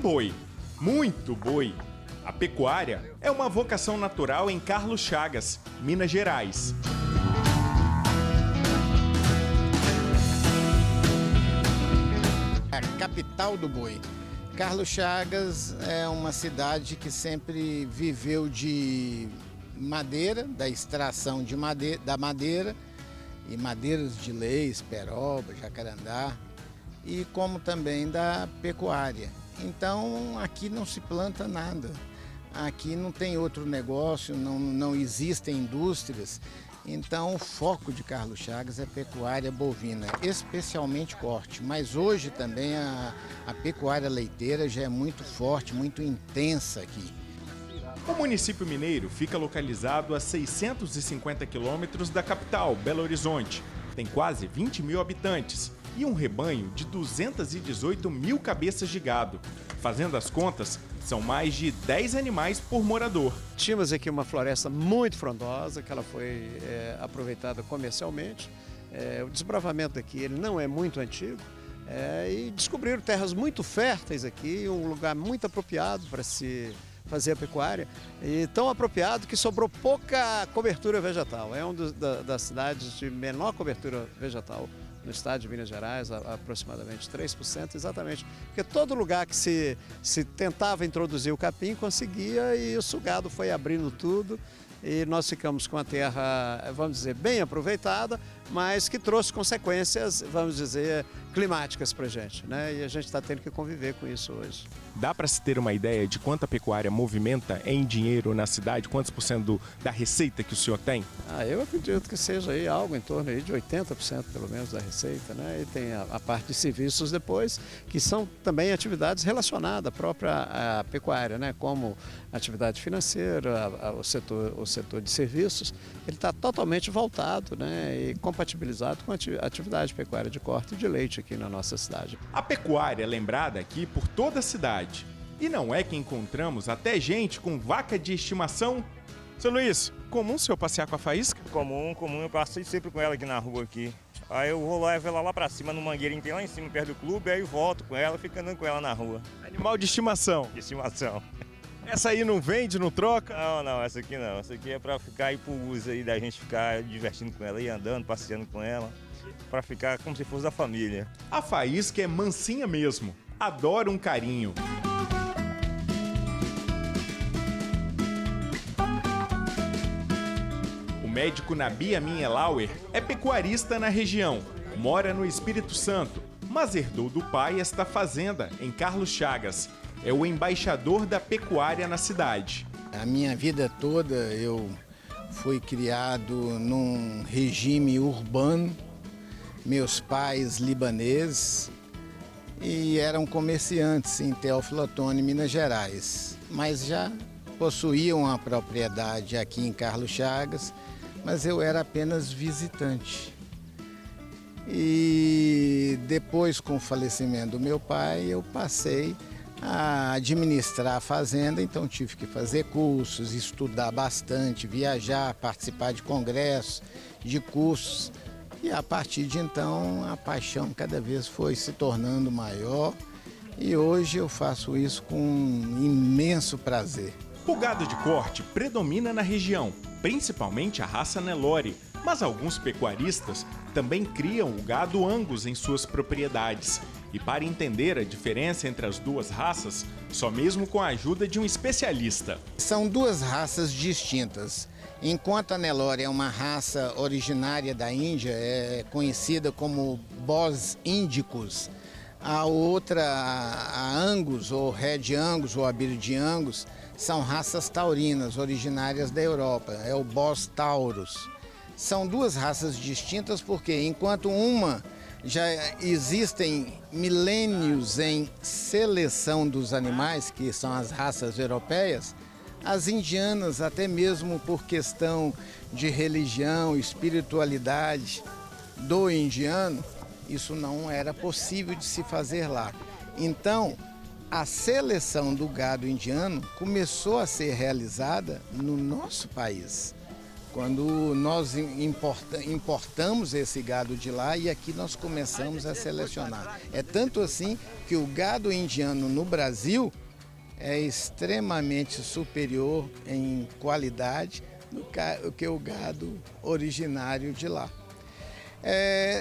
boi, muito boi. A pecuária é uma vocação natural em Carlos Chagas, Minas Gerais. A capital do boi. Carlos Chagas é uma cidade que sempre viveu de madeira, da extração de da madeira, e madeiras de leis, peroba, jacarandá, e como também da pecuária. Então aqui não se planta nada, aqui não tem outro negócio, não existem indústrias. Então o foco de Carlos Chagas é pecuária bovina, especialmente corte, mas hoje também a pecuária leiteira já é muito forte, muito intensa aqui. O município mineiro fica localizado a 650 quilômetros da capital, Belo Horizonte. Tem quase 20 mil habitantes e um rebanho de 218 mil cabeças de gado. Fazendo as contas, são mais de 10 animais por morador. Tínhamos aqui uma floresta muito frondosa, que ela foi aproveitada comercialmente. O desbravamento aqui ele não é muito antigo. E descobriram terras muito férteis aqui, um lugar muito apropriado para se fazer a pecuária, e tão apropriado que sobrou pouca cobertura vegetal. É uma das cidades de menor cobertura vegetal no estado de Minas Gerais, aproximadamente 3%, exatamente, porque todo lugar que se tentava introduzir o capim conseguia, e o gado foi abrindo tudo, e nós ficamos com a terra, vamos dizer, bem aproveitada, mas que trouxe consequências, vamos dizer, climáticas para a gente, né? E a gente está tendo que conviver com isso hoje. Dá para se ter uma ideia de quanto a pecuária movimenta em dinheiro na cidade? Quantos por cento da receita que o senhor tem? Eu acredito que seja aí algo em torno aí de 80% pelo menos da receita, né? E tem a parte de serviços depois, que são também atividades relacionadas à própria pecuária, né? Como atividade financeira, o setor de serviços, ele está totalmente voltado, né? E compatibilizado com a atividade pecuária de corte e de leite aqui na nossa cidade. A pecuária é lembrada aqui por toda a cidade. E não é que encontramos até gente com vaca de estimação? Seu Luiz, comum o senhor passear com a Faísca? Comum, eu passei sempre com ela aqui na rua aqui. Aí eu vou lá e vou lá pra cima, no mangueirinho que tem lá em cima, perto do clube, aí eu volto com ela, fico andando com ela na rua. Animal de estimação? De estimação. Essa aí não vende, não troca? Não, essa aqui não. Essa aqui é pra ficar aí pro uso aí, da gente ficar divertindo com ela, ir andando, passeando com ela, pra ficar como se fosse da família. A Faísca é mansinha mesmo, adora um carinho. O médico Nabi Amin Elauer é pecuarista na região, mora no Espírito Santo, mas herdou do pai esta fazenda em Carlos Chagas. É o embaixador da pecuária na cidade. A minha vida toda eu fui criado num regime urbano, meus pais libaneses, e eram comerciantes em Teófilo Otoni, Minas Gerais, mas já possuíam a propriedade aqui em Carlos Chagas, mas eu era apenas visitante. E depois, com o falecimento do meu pai, eu passei a administrar a fazenda, então tive que fazer cursos, estudar bastante, viajar, participar de congressos, de cursos. E a partir de então a paixão cada vez foi se tornando maior, e hoje eu faço isso com um imenso prazer. O gado de corte predomina na região, principalmente a raça Nelore, mas alguns pecuaristas também criam o gado Angus em suas propriedades. E para entender a diferença entre as duas raças, só mesmo com a ajuda de um especialista. São duas raças distintas. Enquanto a Nelore é uma raça originária da Índia, é conhecida como Bos indicus, a outra, a Angus, ou Red Angus, ou Abirdi Angus, são raças taurinas, originárias da Europa, é o Bos taurus. São duas raças distintas porque, enquanto uma já existem milênios em seleção dos animais, que são as raças europeias, as indianas, até mesmo por questão de religião, espiritualidade do indiano, isso não era possível de se fazer lá. Então, a seleção do gado indiano começou a ser realizada no nosso país. quando nós importamos esse gado de lá e aqui nós começamos a selecionar. É tanto assim que o gado indiano no Brasil é extremamente superior em qualidade do que o gado originário de lá.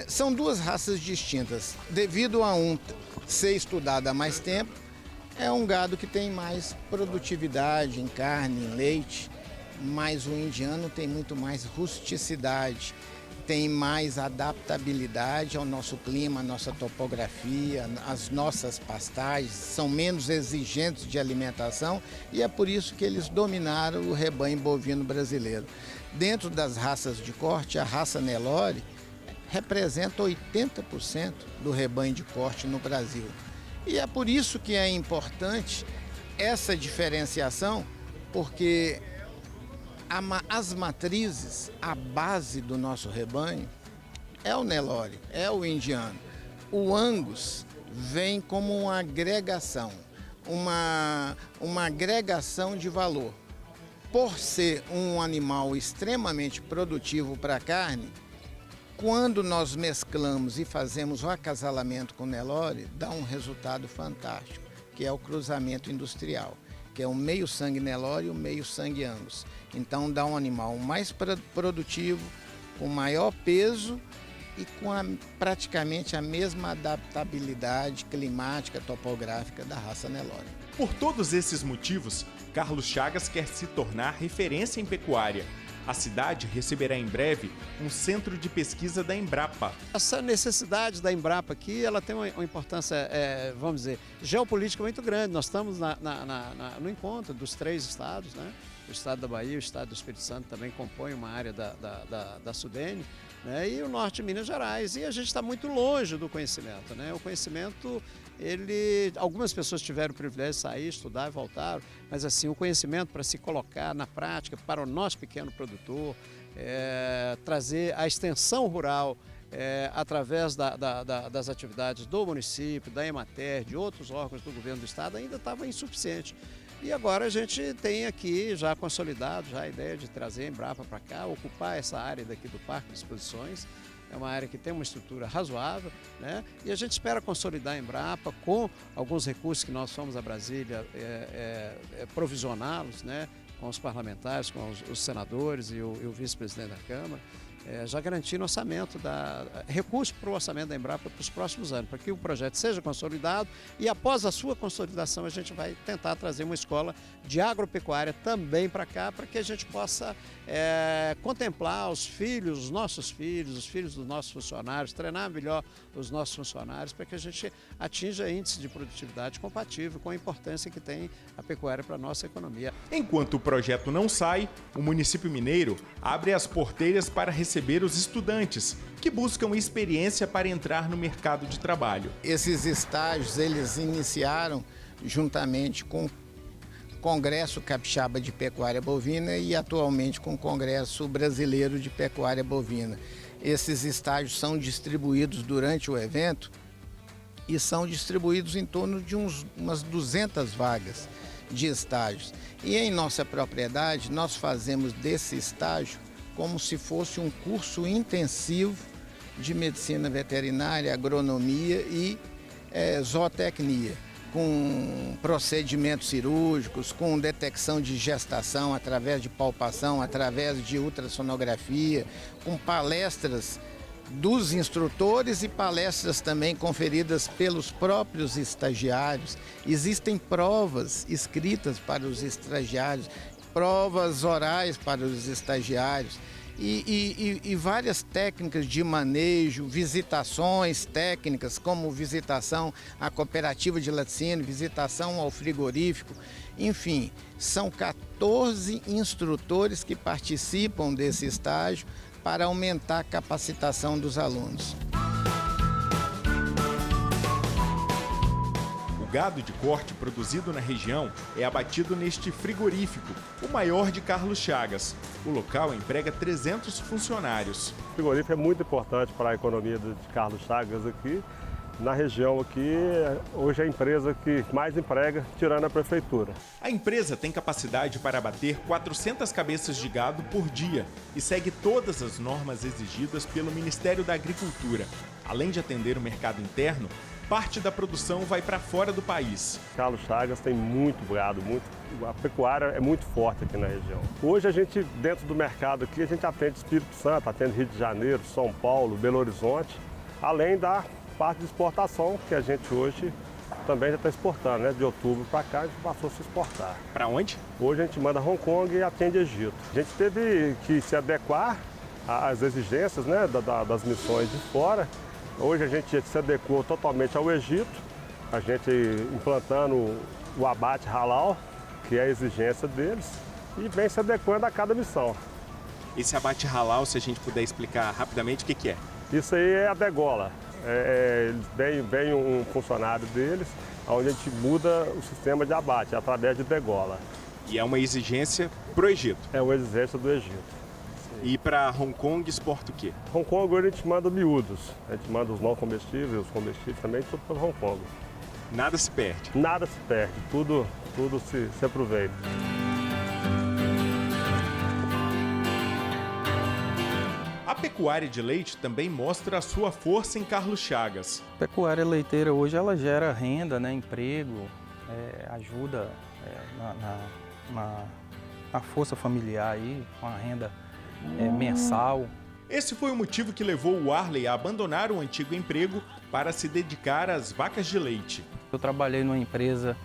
São duas raças distintas. Devido a um ser estudado há mais tempo, é um gado que tem mais produtividade em carne, em leite, mas o indiano tem muito mais rusticidade, tem mais adaptabilidade ao nosso clima, à nossa topografia, às nossas pastagens, são menos exigentes de alimentação e é por isso que eles dominaram o rebanho bovino brasileiro. Dentro das raças de corte, a raça Nelore representa 80% do rebanho de corte no Brasil. E é por isso que é importante essa diferenciação, porque as matrizes, a base do nosso rebanho, é o Nelore, é o indiano. O Angus vem como uma agregação, uma agregação de valor. Por ser um animal extremamente produtivo para a carne, quando nós mesclamos e fazemos o acasalamento com o Nelore, dá um resultado fantástico, que é o cruzamento industrial, que é o meio sangue Nelore e o meio sangue Angus. Então dá um animal mais produtivo, com maior peso e com praticamente a mesma adaptabilidade climática, topográfica da raça Nelore. Por todos esses motivos, Carlos Chagas quer se tornar referência em pecuária. A cidade receberá em breve um centro de pesquisa da Embrapa. Essa necessidade da Embrapa aqui, ela tem uma importância, vamos dizer, geopolítica muito grande. Nós estamos no encontro dos 3 estados, né? O estado da Bahia, o estado do Espírito Santo também compõem uma área da Sudene, né? E o norte de Minas Gerais. E a gente está muito longe do conhecimento, né? O conhecimento, algumas pessoas tiveram o privilégio de sair, estudar e voltaram, mas assim, o conhecimento para se colocar na prática para o nosso pequeno produtor, trazer a extensão rural através das atividades do município, da Emater, de outros órgãos do governo do estado, ainda estava insuficiente. E agora a gente tem aqui já consolidado a ideia de trazer a Embrapa para cá, ocupar essa área daqui do Parque de Exposições. É uma área que tem uma estrutura razoável, né? E a gente espera consolidar a Embrapa com alguns recursos que nós fomos a Brasília provisioná-los, né? Com os parlamentares, com os senadores e o vice-presidente da Câmara. Já garantindo recurso para o orçamento da Embrapa para os próximos anos, para que o projeto seja consolidado e após a sua consolidação a gente vai tentar trazer uma escola de agropecuária também para cá, para que a gente possa contemplar os nossos filhos, os filhos dos nossos funcionários, treinar melhor os nossos funcionários para que a gente atinja índice de produtividade compatível com a importância que tem a pecuária para a nossa economia. Enquanto o projeto não sai, o município mineiro abre as porteiras para receber os estudantes que buscam experiência para entrar no mercado de trabalho. Esses estágios eles iniciaram juntamente com o Congresso Capixaba de Pecuária Bovina e atualmente com o Congresso Brasileiro de Pecuária Bovina. Esses estágios são distribuídos durante o evento e são distribuídos em torno de umas 200 vagas de estágios. E em nossa propriedade nós fazemos desse estágio como se fosse um curso intensivo de medicina veterinária, agronomia e zootecnia, com procedimentos cirúrgicos, com detecção de gestação através de palpação, através de ultrassonografia, com palestras dos instrutores e palestras também conferidas pelos próprios estagiários. Existem provas escritas para os estagiários, provas orais para os estagiários e várias técnicas de manejo, visitações técnicas como visitação à cooperativa de laticínio, visitação ao frigorífico, enfim, são 14 instrutores que participam desse estágio para aumentar a capacitação dos alunos. O gado de corte produzido na região é abatido neste frigorífico, o maior de Carlos Chagas. O local emprega 300 funcionários. O frigorífico é muito importante para a economia de Carlos Chagas aqui, na região aqui, hoje é a empresa que mais emprega, tirando a prefeitura. A empresa tem capacidade para abater 400 cabeças de gado por dia e segue todas as normas exigidas pelo Ministério da Agricultura. Além de atender o mercado interno, parte da produção vai para fora do país. Carlos Chagas tem muito gado, a pecuária é muito forte aqui na região. Hoje a gente, dentro do mercado aqui, a gente atende Espírito Santo, atende Rio de Janeiro, São Paulo, Belo Horizonte, além da parte de exportação, que a gente hoje também já está exportando, né? De outubro para cá a gente passou a se exportar. Para onde? Hoje a gente manda Hong Kong e atende Egito. A gente teve que se adequar às exigências, né, das missões de fora. Hoje a gente se adequou totalmente ao Egito, a gente implantando o abate halal, que é a exigência deles, e vem se adequando a cada missão. Esse abate halal, se a gente puder explicar rapidamente, o que é? Isso aí é a degola. Vem um funcionário deles, onde a gente muda o sistema de abate através de degola. E é uma exigência para o Egito? É uma exigência do Egito. E para Hong Kong exporta o quê? Hong Kong hoje a gente manda miúdos. A gente manda os não comestíveis, os comestíveis também, tudo para Hong Kong. Nada se perde? Nada se perde, tudo se aproveita. A pecuária de leite também mostra a sua força em Carlos Chagas. A pecuária leiteira hoje ela gera renda, né, emprego, ajuda na força familiar aí, com a renda mensal. Esse foi o motivo que levou o Arley a abandonar o antigo emprego para se dedicar às vacas de leite. Eu trabalhei numa empresa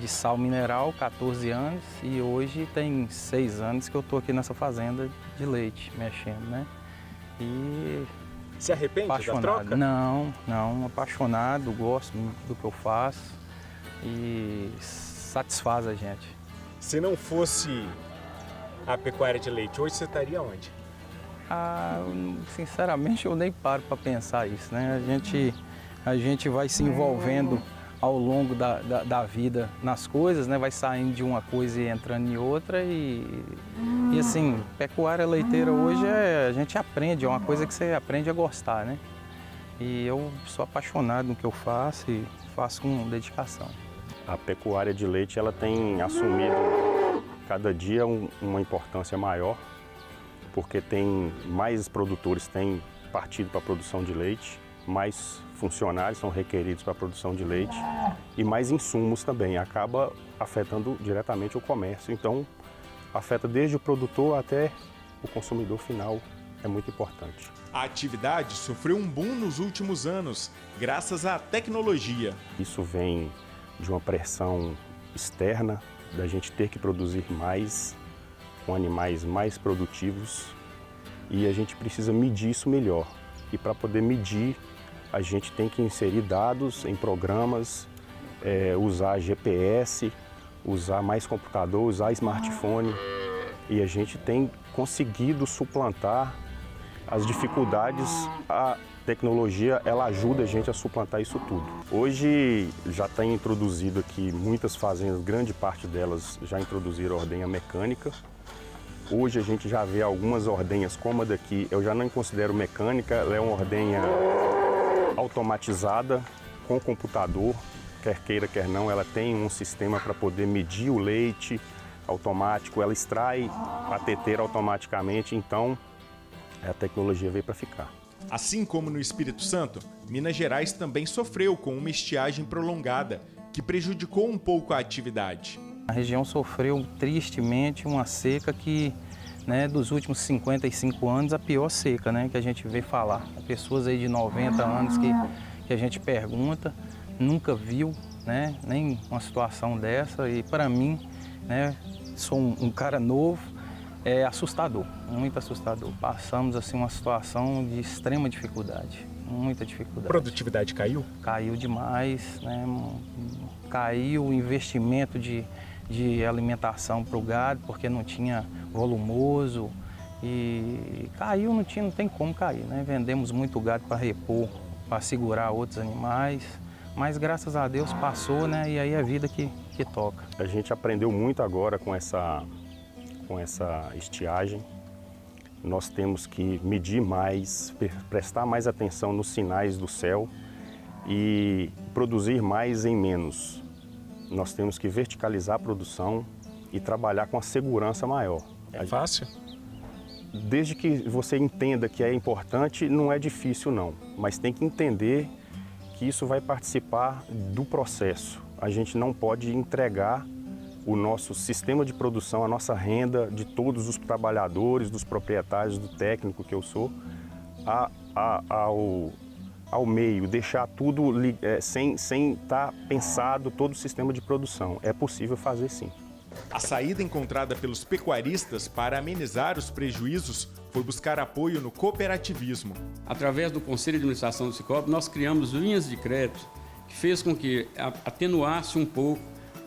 de sal mineral 14 anos e hoje tem 6 anos que eu estou aqui nessa fazenda de leite, mexendo, né? E se arrepende apaixonado. da troca? Não, apaixonado, gosto muito do que eu faço e satisfaz a gente. Se não fosse a pecuária de leite, hoje você estaria onde? Sinceramente, eu nem paro para pensar isso, né? A gente vai se envolvendo ao longo da vida nas coisas, né? Vai saindo de uma coisa e entrando em outra e assim, pecuária leiteira hoje a gente aprende, é uma coisa que você aprende a gostar, né? E eu sou apaixonado no que eu faço e faço com dedicação. A pecuária de leite ela tem assumido cada dia uma importância maior, porque tem mais produtores têm partido para a produção de leite, mais funcionários são requeridos para a produção de leite e mais insumos também, acaba afetando diretamente o comércio. Então, afeta desde o produtor até o consumidor final, é muito importante. A atividade sofreu um boom nos últimos anos, graças à tecnologia. Isso vem de uma pressão externa, da gente ter que produzir mais, com animais mais produtivos, e a gente precisa medir isso melhor. E para poder medir, a gente tem que inserir dados em programas, usar GPS, usar mais computador, usar smartphone, e a gente tem conseguido suplantar as dificuldades. A tecnologia, ela ajuda a gente a suplantar isso tudo. Hoje já tem introduzido aqui muitas fazendas, grande parte delas já introduziram ordenha mecânica. Hoje a gente já vê algumas ordenhas como a daqui, eu já não considero mecânica, ela é uma ordenha automatizada com computador, quer queira, quer não, ela tem um sistema para poder medir o leite automático, ela extrai a teteira automaticamente, então a tecnologia veio para ficar. Assim como no Espírito Santo, Minas Gerais também sofreu com uma estiagem prolongada, que prejudicou um pouco a atividade. A região sofreu tristemente uma seca que, né, dos últimos 55 anos, a pior seca, né, que a gente vê falar. Pessoas aí de 90 anos que a gente pergunta, nunca viu, né, nem uma situação dessa. E para mim, né, sou um cara novo, é assustador, muito assustador. Passamos assim uma situação de extrema dificuldade, muita dificuldade. A produtividade caiu? Caiu demais, né? Caiu o investimento de alimentação para o gado, porque não tinha volumoso e caiu, não tem como cair, né? Vendemos muito gado para repor, para segurar outros animais, mas graças a Deus passou, né? E aí é a vida que toca. A gente aprendeu muito agora com essa estiagem. Nós temos que medir mais, prestar mais atenção nos sinais do céu e produzir mais em menos. Nós temos que verticalizar a produção e trabalhar com a segurança maior. É fácil? Desde que você entenda que é importante, não é difícil não, mas tem que entender que isso vai participar do processo. A gente não pode entregar o nosso sistema de produção, a nossa renda de todos os trabalhadores, dos proprietários, do técnico que eu sou, ao meio, deixar tudo sem estar pensado todo o sistema de produção. É possível fazer sim. A saída encontrada pelos pecuaristas para amenizar os prejuízos foi buscar apoio no cooperativismo. Através do Conselho de Administração do Sicoob, nós criamos linhas de crédito que fez com que atenuasse um pouco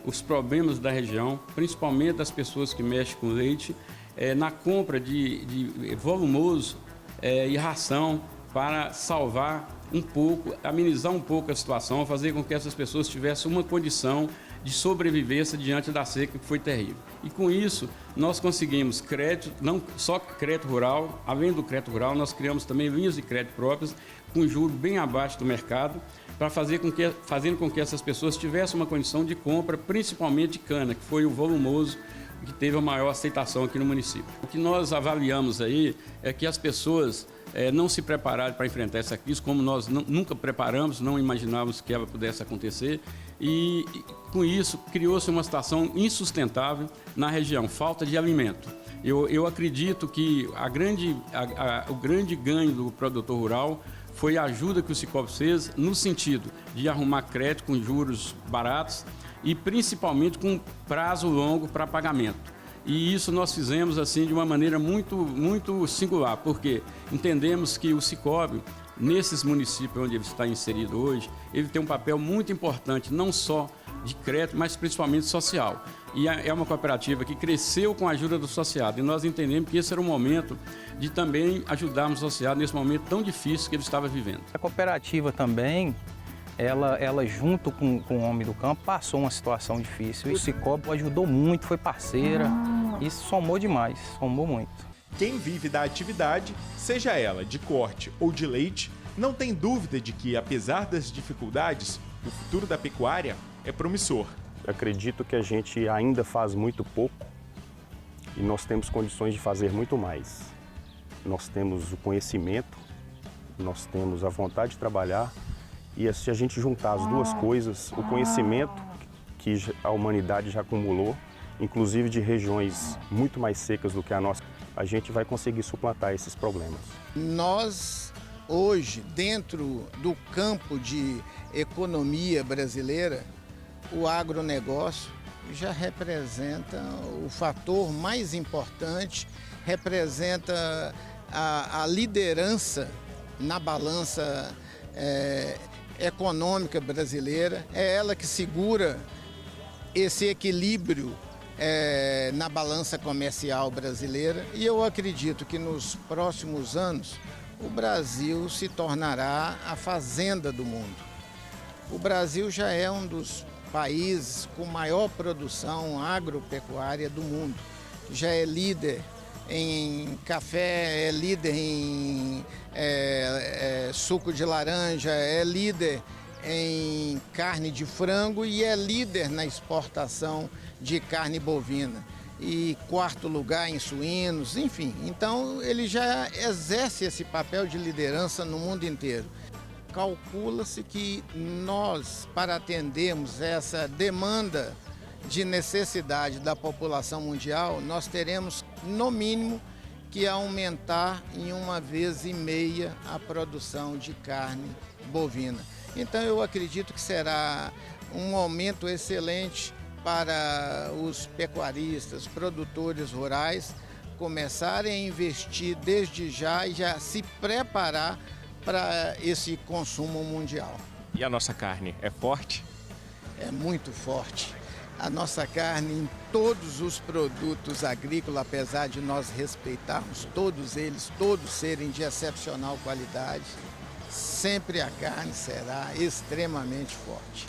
os problemas da região, principalmente das pessoas que mexem com leite, na compra de volumoso e ração para salvar um pouco, amenizar um pouco a situação, fazer com que essas pessoas tivessem uma condição de sobrevivência diante da seca que foi terrível. E com isso, nós conseguimos crédito, não só crédito rural, além do crédito rural, nós criamos também linhas de crédito próprias, com juros bem abaixo do mercado, para fazendo com que essas pessoas tivessem uma condição de compra, principalmente de cana, que foi o volumoso que teve a maior aceitação aqui no município. O que nós avaliamos aí é que as pessoas não se prepararam para enfrentar essa crise, como nós nunca preparamos, não imaginávamos que ela pudesse acontecer, e com isso criou-se uma situação insustentável na região, falta de alimento. Eu acredito que o grande ganho do produtor rural foi a ajuda que o Sicoob fez no sentido de arrumar crédito com juros baratos e principalmente com prazo longo para pagamento. E isso nós fizemos assim de uma maneira muito singular, porque entendemos que o Sicoob, nesses municípios onde ele está inserido hoje, ele tem um papel muito importante, não só de crédito, mas principalmente social. E é uma cooperativa que cresceu com a ajuda do associado, e nós entendemos que esse era o momento de também ajudarmos o associado nesse momento tão difícil que ele estava vivendo. A cooperativa também, ela junto com o homem do campo, passou uma situação difícil. O Sicoob ajudou muito, foi parceira, isso somou demais, somou muito. Quem vive da atividade, seja ela de corte ou de leite, não tem dúvida de que, apesar das dificuldades, o futuro da pecuária é promissor. Acredito que a gente ainda faz muito pouco e nós temos condições de fazer muito mais. Nós temos o conhecimento, nós temos a vontade de trabalhar, e se a gente juntar as duas coisas, o conhecimento que a humanidade já acumulou, inclusive de regiões muito mais secas do que a nossa, a gente vai conseguir suplantar esses problemas. Nós, hoje, dentro do campo de economia brasileira, o agronegócio já representa o fator mais importante, representa a liderança na balança econômica brasileira, é ela que segura esse equilíbrio na balança comercial brasileira, e eu acredito que nos próximos anos o Brasil se tornará a fazenda do mundo. O Brasil já é um dos países com maior produção agropecuária do mundo, já é líder em café, é líder em suco de laranja, é líder em carne de frango e é líder na exportação de carne bovina. E quarto lugar em suínos, enfim. Então ele já exerce esse papel de liderança no mundo inteiro. Calcula-se que nós, para atendermos essa demanda de necessidade da população mundial, nós teremos, no mínimo, que aumentar em 1,5 vezes a produção de carne bovina. Então eu acredito que será um momento excelente para os pecuaristas, produtores rurais, começarem a investir desde já e já se preparar para esse consumo mundial. E a nossa carne é forte? É muito forte. A nossa carne em todos os produtos agrícolas, apesar de nós respeitarmos todos eles, todos serem de excepcional qualidade, sempre a carne será extremamente forte.